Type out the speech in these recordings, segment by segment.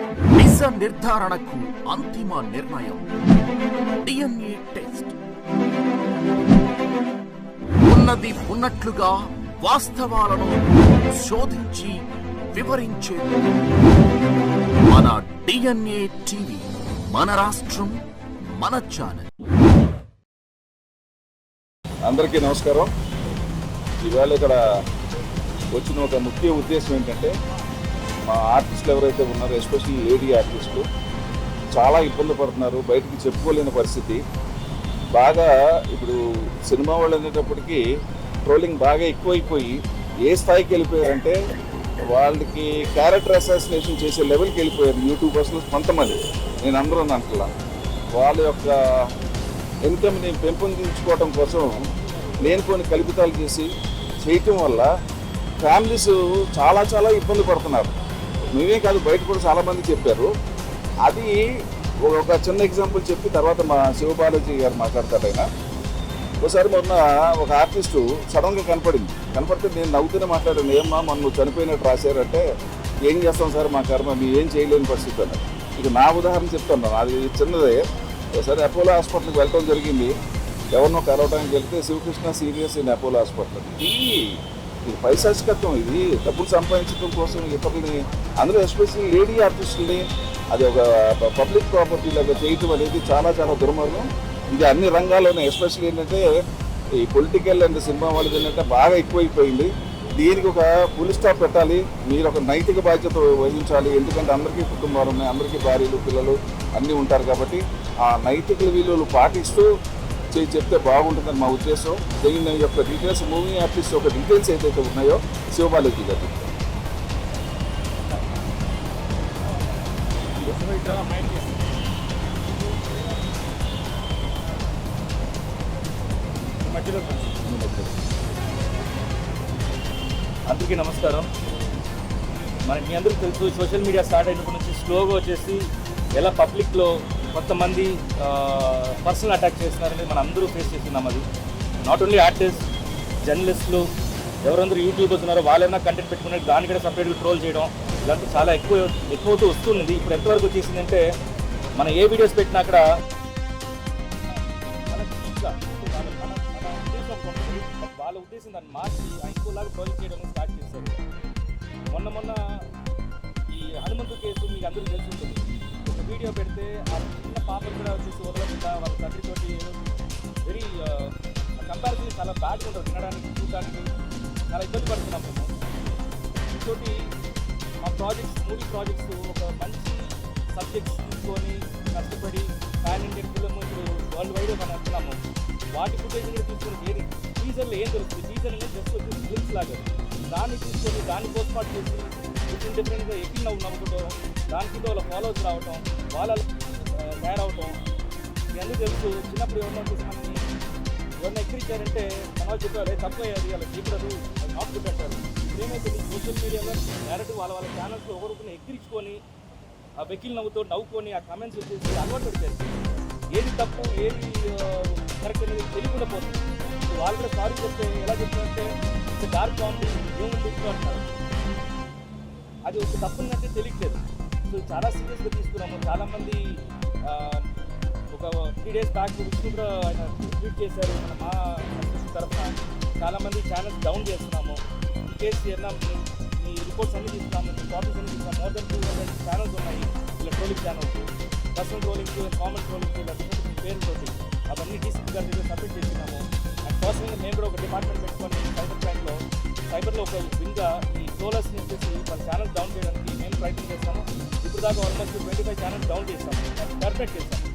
నిజ నిర్ధారణకు అంతిమ నిర్ణయం DNA టెస్ట్. ఉన్నది ఉన్నట్లుగా వాస్తవాలను శోధించి వివరించేది మన DNA టీవీ. మన రాష్ట్రం, మన ఛానల్. అందరికీ నమస్కారం. ఇవాళ ఇక్కడ వచ్చిన ఒక ముఖ్య ఉద్దేశం ఏంటంటే, మా ఆర్టిస్టులు ఎవరైతే ఉన్నారో, ఎస్పెషల్లీ లేడీ ఆర్టిస్టులు చాలా ఇబ్బంది పడుతున్నారు, బయటికి చెప్పుకోలేని పరిస్థితి. బాగా ఇప్పుడు సినిమా వాళ్ళు అనేటప్పటికీ ట్రోలింగ్ బాగా ఎక్కువైపోయి ఏ స్థాయికి వెళ్ళిపోయారంటే, వాళ్ళకి క్యారెక్టర్ అసాసినేషన్ చేసే లెవెల్కి వెళ్ళిపోయారు యూట్యూబర్స్లో కొంతమంది. నేను అందరూ అంటున్నా, వాళ్ళ యొక్క ఇన్కమ్ని పెంపొందించుకోవడం కోసం లేనిపోని కల్పితాలు చేసి చేయటం వల్ల ఫ్యామిలీస్ చాలా చాలా ఇబ్బంది పడుతున్నారు. మేమే కాదు, బయట కూడా చాలామంది చెప్పారు. అది ఒక చిన్న ఎగ్జాంపుల్ చెప్పి తర్వాత మా శివబాలాజీ గారు మాట్లాడతారు. ఆయన ఒకసారి మొన్న ఒక ఆర్టిస్టు సడన్గా కనపడితే నేను నవ్వుతూనే మాట్లాడాను, ఏమ్మా మొన్న నువ్వు చనిపోయినట్టు రాశారంటే, ఏం చేస్తాం సార్ మా కర్మ, మేము ఏం చేయలేని పరిస్థితి అన్నారు. ఇక నా ఉదాహరణ చెప్తాను, అది చిన్నదే. ఒకసారి అపోలో హాస్పిటల్కి వెళ్ళడం జరిగింది. ఎవరినో కలవడానికి వెళ్తే Shivakrishna serious in Apollo hospital. ఇది పైశాచికత్వం. ఇది డబ్బులు సంపాదించడం కోసం ఇతరులని, అందులో ఎస్పెషల్లీ లేడీ ఆర్టిస్టులని అది ఒక పబ్లిక్ ప్రాపర్టీ లాగా చేయటం అనేది చాలా చాలా దుర్మార్గం. ఇది అన్ని రంగాల్లోనే, ఎస్పెషల్లీ ఏంటంటే ఈ పొలిటికల్ అండ్ సినిమా వాళ్ళది ఏంటంటే బాగా ఎక్కువైపోయింది. దీనికి ఒక ఫుల్ స్టాప్ పెట్టాలి. మీరు ఒక నైతిక బాధ్యత వహించాలి. ఎందుకంటే అందరికీ కుటుంబాలు ఉన్నాయి, అందరికీ భార్యలు పిల్లలు అన్నీ ఉంటారు. కాబట్టి ఆ నైతిక విలువలు పాటిస్తూ చెప్తే బాగుంటుందని మా ఉద్దేశం. దీని యొక్క డీటెయిల్స్, మూవీ ఆర్టిస్ట్ యొక్క డీటెయిల్స్ ఏదైతే ఉన్నాయో శివబాలాజీ గారు అందరికీ నమస్కారం. మీ అందరికీ తెలుసు, సోషల్ మీడియా స్టార్ట్ అయినప్పటి నుంచి స్లోగా వచ్చేసి ఎలా పబ్లిక్లో కొంతమంది పర్సనల్ అటాక్ చేస్తున్నారని మనం అందరూ ఫేస్ చేస్తున్నాం. అది నాట్ ఓన్లీ ఆర్టిస్ట్, జర్నలిస్టులు, ఎవరందరూ యూట్యూబర్స్ ఉన్నారో వాళ్ళైనా కంటెంట్ పెట్టుకునే దాన్ని కూడా సపరేట్గా ట్రోల్ చేయడం, ఇలాంటి చాలా ఎక్కువవుతూ వస్తుంది. ఇప్పుడు ఎంతవరకు వచ్చేసిందంటే, మనం ఏ వీడియోస్ పెట్టినా అక్కడ వాళ్ళ ఉద్దేశం దాన్ని మార్చి ఇంకోలాగా ట్రోల్ చేయడం స్టార్ట్ చేశారు. మొన్న ఈ హనుమంతు కేసు మీకు అందరూ తెలుసుంటుంది. ఒక వీడియో పెడితే ఆ చిన్న పాపలు కూడా వచ్చేసి వదలకుండా వాళ్ళ తండ్రితోటి వెరీ కంపారిజన్ చాలా బ్యాడ్గా ఉంటుంది. తినడానికి, చూడడానికి చాలా ఇబ్బంది పడుతున్నాం మేము. ఇంకోటి మా మూవీ ప్రాజెక్ట్స్ ఒక మంచి సబ్జెక్ట్స్ తీసుకొని కష్టపడి పాన్ ఇండియన్ ఫిల్మ్ ఇప్పుడు వరల్డ్ వైడ్ మనం అంటున్నాము. వాటి ఫుటేజ్ కూడా తీసుకొని ఏది టీజర్లో ఏం దొరుకుతుంది, టీజర్ అనేది జస్ట్ వచ్చేసి ఫిల్మ్స్ లాగా దాన్ని తీసుకొని దాన్ని పోస్ట్మార్ట్ చేసి డిఫరెంట్గా ఎక్కి నవ్వుకుంటాం. దానికి వాళ్ళ ఫాలోవర్స్ రావటం, వాళ్ళ తయారవటం. ఇవన్నీ తెలుసు. చిన్నప్పుడు ఎవరన్నా వచ్చేసి మనని ఎవరన్నా ఎక్కిరించారంటే మన వాళ్ళు చెప్పారు, తప్పు అయ్యేది అలా చేయకూడదు, నాట్ గుడ్ అంటారు. ఏమైతే సోషల్ మీడియాలో డైరెక్ట్ వాళ్ళ ఛానల్స్లో ఒకరిని ఎక్కిరించుకొని ఆ వెకిల్ నవ్వుకొని ఆ కామెంట్స్ వచ్చేసి అలవాటు పెడతారు. ఏది తప్పు ఏది కరెక్ట్ అనేది తెలియకుండా పోతుంది. వాళ్ళు కూడా సారీ చెప్తే ఎలా చెప్తారంటే డార్క్ కామెడీ ఏముంది అంటారు. అది ఒక తప్పునంటే తెలియట్లేదు. సో చాలా సీరియస్గా తీసుకున్నాము. చాలామంది ఒక 3 days బ్యాక్ విష్ణు కూడా ఆయన ట్వీట్ చేశారు, మా తరఫున చాలామంది ఛానల్స్ డౌన్ చేస్తున్నాము. ఈ కేసు ఏమన్నా మీ రిపోర్ట్స్ అన్నీ తీసుకున్నాము, మీ టాపిక్స్ అన్నీ తీసుకున్నాము. మోర్ దెన్ 200 ఛానల్స్ ఉన్నాయి ఇలా trolling channels, personal trolling, comment trolling, ఇలా డిఫరెంట్ పేరుతోటి అవన్నీ డీసీపీ గారి దగ్గర సబ్మిట్ చేస్తున్నాము. అండ్ పర్సనల్గా మేము కూడా ఒక డిపార్ట్మెంట్ పెట్టుకొని సైబర్లో ఒక వింగ్గా ఈ ట్రోలర్స్ని వచ్చేసి వాళ్ళ ఛానల్స్ డౌన్ చేయడానికి మేము ప్రయత్నం చేస్తాము. ఇప్పుడు దాకా ఆల్మోస్ట్ 25 ఛానల్స్ డౌన్ చేస్తాము, టర్మినేట్ చేస్తాము.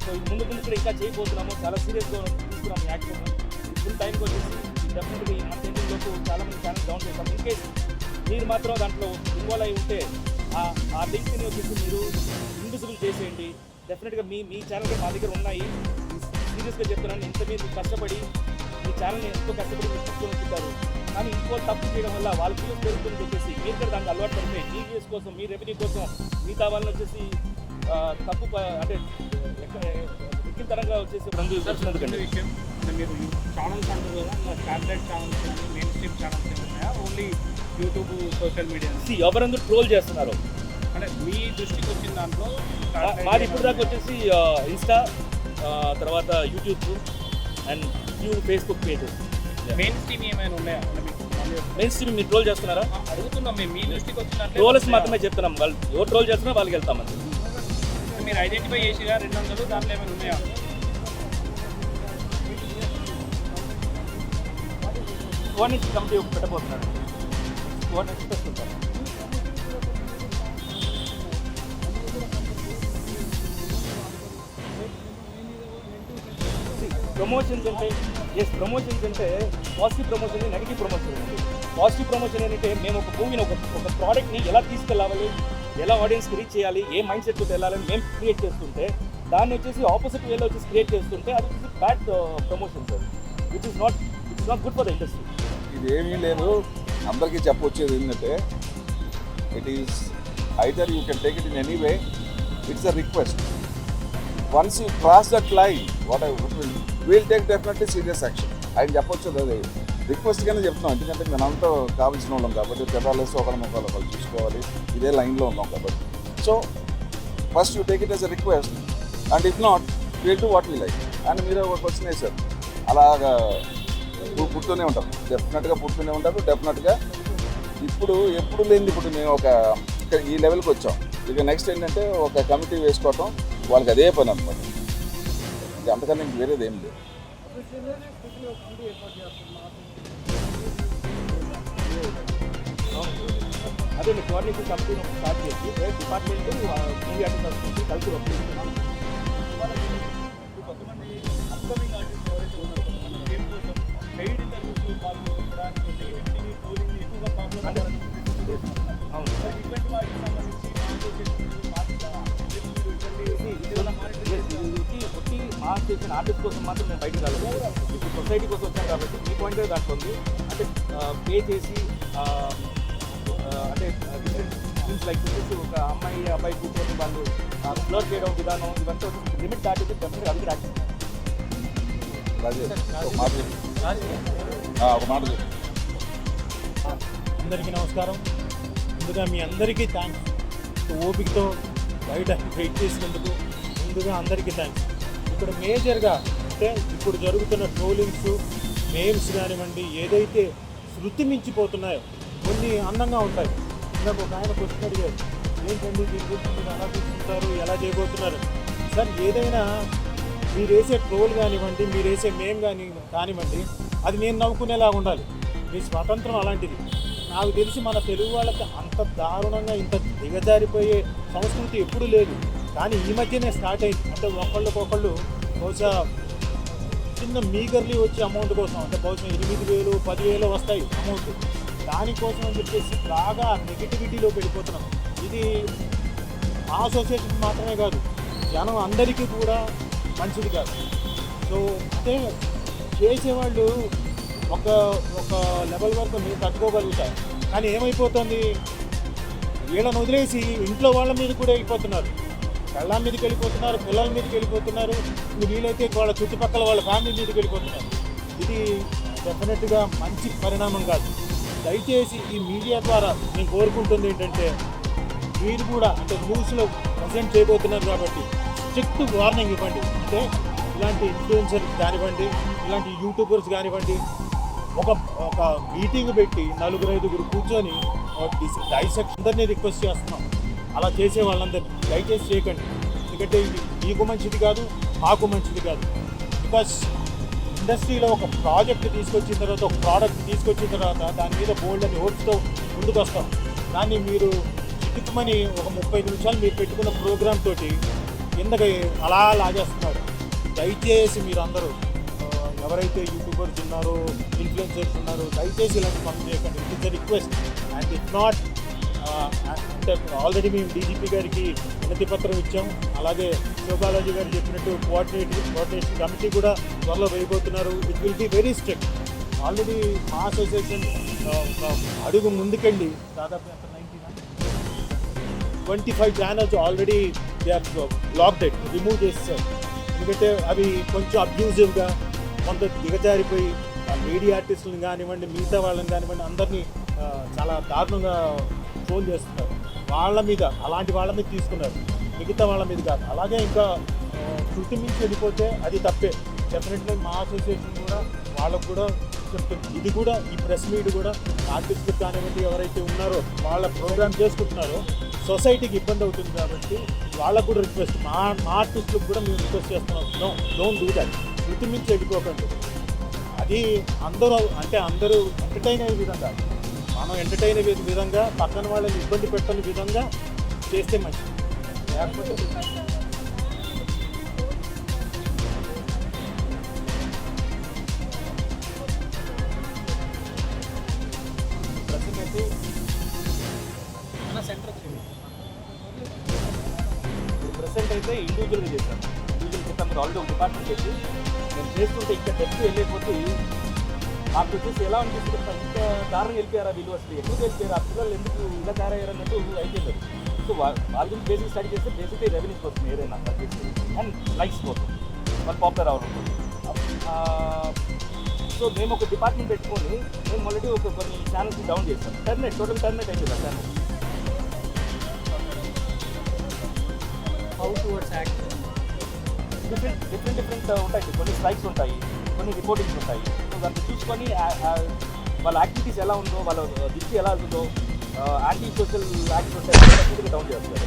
సో ముందు కూడా ఇంకా చేయబోతున్నాము. చాలా సీరియస్గా తీసుకున్నాము యాక్షన్. ఫుల్ టైంకి వచ్చేసి డెఫినెట్గా ఈ మంత్ ఎండింగ్లోపు చాలామంది ఛానల్స్ డౌన్ చేస్తాము. ఇన్కేస్ మీరు మాత్రం దాంట్లో ఇన్వాల్వ్ అయి ఉంటే ఆ లింక్ని వచ్చేసి మీరు ఇన్విజిబుల్ చేసేయండి. డెఫినెట్గా మీ ఛానల్ మా దగ్గర ఉన్నాయి. సీరియస్గా చెప్తున్నాను, ఇంత మీరు కష్టపడి మీ ఛానల్ని ఎంతో కష్టపడి మీరు తీసుకొని ఉంటారు. కానీ ఇంకో తప్పు చేయడం వల్ల వాళ్ళ వ్యూస్ పెరుగుతుందని చెప్పేసి మీరు కూడా దానికి అలవాటు పడితే మీ వ్యూస్ కోసం, మీ రెవెన్యూ కోసం మిగతా వాళ్ళని వచ్చేసి తప్పు అంటే వికృతంగా వచ్చేసి విషయం. మీరు ఛానల్స్ అంటారు కదా, శాటిలైట్ ఛానల్స్ కానీ మెయిన్ స్ట్రీమ్ ఛానల్స్ ఉన్నాయా, ఓన్లీ యూట్యూబ్ సోషల్ మీడియా? ఎవరందరూ ట్రోల్ చేస్తున్నారు, అంటే మీ దృష్టికి వచ్చిన దాంట్లో మాది ఇప్పుడు దాకా వచ్చేసి ఇన్స్టా, తర్వాత YouTube and few Facebook pages. Main stream ఏమైనా ఉన్నాయా అంటే మీకు మెయిన్ స్ట్రీమ్ మీరు ట్రోల్ చేస్తున్నారా? అడుగుతున్నాం మేము, మీ దృష్టికి వచ్చిన దాంట్లో ట్రోల్స్ మాత్రమే చెప్తున్నాం. వాళ్ళు ఎవరు ట్రోల్ చేస్తున్నా వాళ్ళకి వెళ్తామండి. మీరు ఐడెంటిఫై చేసిగా 200 దాంట్లో ఏమైనా ఉన్నాయా? కోఆర్డినేషన్ కమిటీ పెట్టబోతున్నారు. కోఆర్డినేషన్ పెట్టుకుంటారు. ప్రమోషన్స్ అంటే ప్రమోషన్స్ అంటే పాజిటివ్ ప్రమోషన్, నెగిటివ్ ప్రమోషన్ ఉంది. పాజిటివ్ ప్రమోషన్ ఏంటంటే మేము ఒక మూవీని ఒక ప్రోడక్ట్ని ఎలా తీసుకెళ్ళాలి, ఎలా ఆడియన్స్కి రీచ్ చేయాలి, ఏ మైండ్ సెట్ తోటి వెళ్ళాలని మేము క్రియేట్ చేస్తుంటే దాన్ని వచ్చేసి ఆపోజిట్ వేలో వచ్చేసి క్రియేట్ చేస్తుంటే అది వచ్చేసి bad promotion sir, which is not good for the industry. ఇది ఏమీ లేదు, అందరికీ చెప్పొచ్చేది ఏంటంటే it is either you can take it in any way, it's a request. Once you cross that line what I will take definitely serious action. ఆయన చెప్పొచ్చు అది రిక్వెస్ట్గానే చెప్తున్నాం, ఎందుకంటే మనంతా కావాల్సిన వాళ్ళం కాబట్టి పెట్రోలేసి ఒకళ్ళు చూసుకోవాలి, ఇదే లైన్లో ఉన్నాం కాబట్టి. So first you take it as a request and if not will do what we like. And మీరు ఒక క్వశ్చన్ వేశారు, అలాగా పుడుతూనే ఉంటారు, డెఫినెట్గా పుడుతూనే ఉంటారు. డెఫినెట్గా ఇప్పుడు ఎప్పుడు లేనిది ఇప్పుడు మేము ఈ లెవెల్కి వచ్చాం. ఇక నెక్స్ట్ ఏంటంటే ఒక కమిటీ వేసుకోవటం, వాళ్ళకి అదే పని అనమాట. ఇక అంతకన్నా ఇంక వేరేది ఏం లేదు. అదే మీ కోఆర్డినేషన్ కమిటీ స్టార్ట్ చేసి డిపార్ట్మెంట్ టీవీ ఆర్టిస్ట్ కలిసి వస్తుంది. కొంతమంది అప్కమింగ్ ఆర్టిస్ట్ ఎవరైతే ఉన్నారో మన గేమ్ కోసం పెయిడ్ ఇంటర్వ్యూస్ పాల్గొనడానికి నెగిటివిటీని ట్రోలింగ్ ఎక్కువగా ప్రాబ్లం అవును. ఇటువంటి వాటికి సంబంధించి మార్క్ చేసిన ఆర్టిస్ట్ కోసం మాత్రం మేము బయటకు రాలేదు. ఇప్పుడు సొసైటీ కోసం వచ్చాం కాబట్టి మీ పాయింట్ దాంట్లో ఉంది. అంటే పే చేసి అంటే డిఫరెంట్ థింగ్స్ లైక్ వచ్చేసి ఒక అబ్బాయి కూర్చొని వాళ్ళు ఫ్లర్ట్ చేయడం విధానం ఇవంతా లిమిట్ దాటితే డెఫినెట్గా అది యాక్షన్. ఒక మాట చెప్పు. అందరికీ నమస్కారం. ముందుగా మీ అందరికీ థ్యాంక్స్. ఓపికతో బయట వెయిట్ చేసినందుకు ముందుగా అందరికీ థ్యాంక్స్. ఇక్కడ మేజర్గా అంటే ఇప్పుడు జరుగుతున్న ట్రోలింగ్స్, నేమ్స్ కానివ్వండి, ఏదైతే శృతి మించిపోతున్నాయో కొన్ని అందంగా ఉంటాయి. నాకు ఒక ఆయన క్వశ్చన్ అడిగారు, ఏంటండి దీని గురించి మీరు ఎలా తీసుకుంటారు, ఎలా చేయబోతున్నారు సార్? ఏదైనా మీరు వేసే ట్రోల్ కానివ్వండి, మీరు వేసే మేమ్ కానివ్వండి, అది నేను నవ్వుకునేలాగా ఉండాలి. మీ స్వాతంత్రం అలాంటిది. నాకు తెలిసి మన తెలుగు వాళ్ళకి అంత దారుణంగా ఇంత దిగజారిపోయే సంస్కృతి ఎప్పుడూ లేదు. కానీ ఈ మధ్యనే స్టార్ట్ అయింది. అంటే ఒకళ్ళకొకళ్ళు బహుశా చిన్న మీగర్లీ వచ్చే అమౌంట్ కోసం, అంటే బహుశా 8,000 10,000 వస్తాయి అమౌంట్, దానికోసం అని చెప్పేసి బాగా నెగిటివిటీలో వెళ్ళిపోతున్నాం. ఇది మా అసోసియేషన్ మాత్రమే కాదు, జనం అందరికీ కూడా మంచిది కాదు. సో అంటే చేసేవాళ్ళు ఒక లెవెల్ వరకు మీరు తట్టుకోగలుగుతారు. కానీ ఏమైపోతుంది, వీళ్ళని వదిలేసి ఇంట్లో వాళ్ళ మీద కూడా వెళ్ళిపోతున్నారు, పెళ్ళాం మీదకి వెళ్ళిపోతున్నారు, పిల్లల మీదకి వెళ్ళిపోతున్నారు, వీలైతే వాళ్ళ చుట్టుపక్కల వాళ్ళ ఫ్యామిలీ మీదకి వెళ్ళిపోతున్నారు. ఇది డెఫినెట్గా మంచి పరిణామం కాదు. దయచేసి ఈ మీడియా ద్వారా నేను కోరుకుంటుంది ఏంటంటే, మీరు కూడా అంటే న్యూస్లో ప్రజెంట్ చేయబోతున్నారు కాబట్టి స్ట్రిక్ట్ వార్నింగ్ ఇవ్వండి. అంటే ఇలాంటి ఇన్ఫ్లుయెన్సర్స్ కానివ్వండి, ఇలాంటి యూట్యూబర్స్ కానివ్వండి, ఒక మీటింగ్ పెట్టి 4-5 కూర్చొని డైసెక్ట్ అందరినీ రిక్వెస్ట్ చేస్తున్నాం. అలా చేసే వాళ్ళందరినీ దయచేసి చేయకండి. ఎందుకంటే ఇది మీకు మంచిది కాదు, మాకు మంచిది కాదు. బికాస్ ఇండస్ట్రీలో ఒక ప్రాజెక్ట్ తీసుకొచ్చిన తర్వాత, ఒక ప్రోడక్ట్ తీసుకొచ్చిన తర్వాత దాని మీద బోల్డ్ అని ఓట్స్తో ముందుకు వస్తాం. దాన్ని మీరు చిక్కుమని ఒక 30 నిమిషాలు మీరు పెట్టుకున్న ప్రోగ్రామ్ తోటి కిందకి అలా లాగేస్తున్నారు. దయచేసి మీరు అందరూ ఎవరైతే యూట్యూబర్స్ ఉన్నారో, ఇన్ఫ్లుయెన్సర్స్ ఉన్నారో, దయచేసి ఇలాంటి పనులు చేయకండి. It is a request. And if not అంటే ఆల్రెడీ మేము డీజీపీ గారికి వినతి పత్రం ఇచ్చాము. అలాగే శివబాలాజీ గారు చెప్పినట్టు కోఆర్డినేషన్ కమిటీ కూడా త్వరలో వేయబోతున్నారు. It will be very strict. Already మా అసోసియేషన్ ఒక అడుగు ముందుకెళ్ళి దాదాపు 25 channels already they are blocked, remove చేసేసారు. ఎందుకంటే అవి కొంచెం అబ్యూజివ్గా, కొంత దిగజారిపోయి మీడియా ఆర్టిస్టులను కానివ్వండి, మిగతా వాళ్ళని కానివ్వండి, అందరినీ చాలా దారుణంగా ట్రోల్ చేస్తున్నారు. వాళ్ళ మీద, అలాంటి వాళ్ళ మీద తీసుకున్నారు, మిగతా వాళ్ళ మీద కాదు. అలాగే ఇంకా శృతి మించి వెళ్ళిపోతే అది తప్పే. డెఫినెట్గా మా అసోసియేషన్ కూడా వాళ్ళకు కూడా చెప్తుంది. ఇది కూడా ఈ ప్రెస్ మీట్ కూడా ఆర్టిస్టులకు కానివ్వండి, ఎవరైతే ఉన్నారో వాళ్ళ ప్రోగ్రామ్ చేసుకుంటున్నారో సొసైటీకి ఇబ్బంది అవుతుంది కాబట్టి వాళ్ళకు కూడా రిక్వెస్ట్, మా ఆర్టిస్టులకు కూడా మేము రిక్వెస్ట్ చేస్తున్నాం, డోంట్ డూ దట్. శృతి మించి వెళ్ళిపోకండి. అది అందరూ ఎంటర్టైన్ అయ్యే విధంగా, మనం ఎంటర్టైన్ అయ్యే విధంగా, పక్కన వాళ్ళని ఇబ్బంది పెట్టని విధంగా చేస్తే మంచిది. లేకపోతే ప్రస్తుతం అయితే ప్రెసెంట్ అయితే ఇండివిజువల్గా చేస్తాను. ఇండివిజువల్ చేస్తాం. మీరు ఆల్రెడీ ఒక డిపార్ట్మెంట్ చేసి నేను చేస్తుంటే ఇంకా డెప్త్ వెళ్ళిపోతే నాకు వచ్చేసి ఎలా అనిపిస్తుంది, ఇంత దారుణంగా వెళ్ళిపోయారా వీళ్ళు, అసలు ఎందుకు వెళ్ళిపోయారు, ఆ పిల్లలు ఎందుకు ఇలా తయారయ్యారు అన్నట్టు అయిపోయింది. సో వాళ్ళ గురించి బేసిక్ స్టడీ చేస్తే బేసిక్గా రెవెన్యూస్ వస్తుంది ఏదైనా పర్చేసి అండ్ లైక్స్ కోసం వాళ్ళు పాపులర్ అవ్వడం. సో మేము ఒక డిపార్ట్మెంట్ పెట్టుకొని మేము ఆల్రెడీ కొన్ని ఛానల్స్ డౌన్ చేస్తాం. టోటల్ టర్నెట్ అయిపోయింది ఆ channel. How towards act different ఉంటాయి. కొన్ని స్ట్రైక్స్ ఉంటాయి, కొన్ని రిపోర్టింగ్స్ ఉంటాయి. సో దాన్ని చూసుకొని వాళ్ళ యాక్టివిటీస్ ఎలా ఉందో, వాళ్ళ దృష్టి ఎలా ఉందో, యాంటీ సోషల్ యాక్ట్స్ ఉంటాయి, డౌన్ చేస్తారు.